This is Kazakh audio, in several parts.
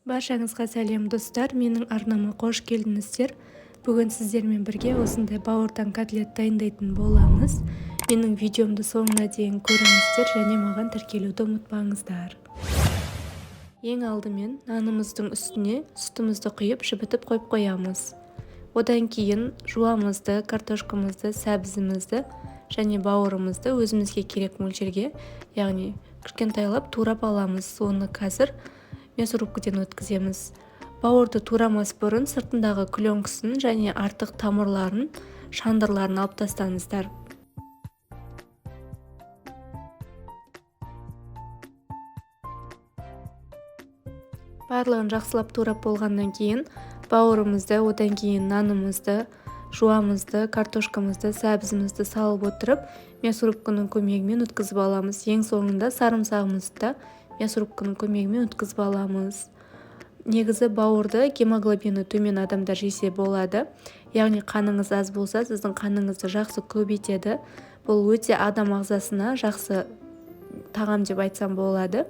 Баршаңызға сәлем достар, менің арнама қош келдіңіздер. Бүгін сіздермен бірге осындай бауырдан котлет дайындайтын боламыз. Менің видеомды соңына дейін көріңіздер және маған тіркелуді ұмытпаңыздар. Ең алдымен нанымыздың үстіне сүтімізді құйып жібітіп қойып қоямыз. Одан кейін жуамызды, картошкамызды, сәбізімізді және бауырымызды өзімізге керек мөлшерге, яғни кішкентайлап турап аламыз. Оны қазір мясорубкіден өткіземіз. Бауырды турамас бұрын сыртындағы күлөңкісін және артық тамырларын, шандырларын алып тастаңыздар. Барлығын жақсылап турап болғаннан кейін бауырымызды, одан кейін нанымызды, жуамызды, картошкамызды, сәбізімізді салып отырып, мясорубканың көмегімен өткізіп аламыз. Ең соңында сарымсағымызды да мясорубканың көмегімен өткізіп аламыз. Негізі бауырды гемоглобині төмен адамдар жесе болады. Яғни қаныңыз аз болса, сіздің қаныңызды жақсы көбейтеді. Бұл өте адам ағзасына жақсы тағам деп айтсам болады.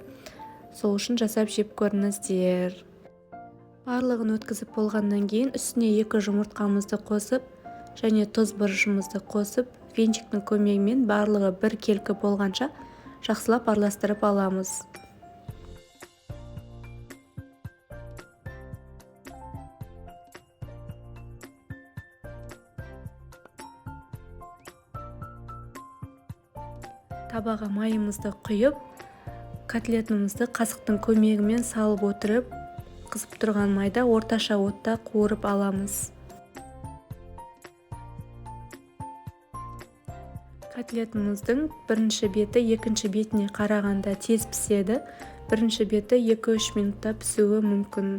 Сол үшін жасап жеп көріңіздер. Барлығын өткізіп болғаннан кейін үстіне 2 жұмыртқамызды қосып және тұз бұрышымызды қосып, венчиктің көмегімен барлығы бір келкі болғанша жақсылап араластырып аламыз. Табаға майымызды құйып, котлетімізді қасықтың көмегімен салып отырып, қызып тұрған майда орташа отта қуырып аламыз. Котлетіміздің бірінші беті екінші бетіне қарағанда тез піседі. Бірінші беті 2-3 минутта пісуі мүмкін.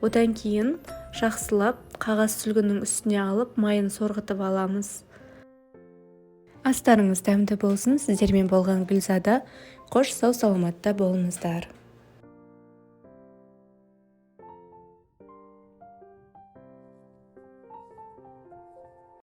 Одан кейін жақсылап қағаз сүлгінің үстіне алып майын сорғытып аламыз. Астарыңыз дәмді болсын. Сіздермен болған Гүлзада. Қош сау саламатта болыңыздар.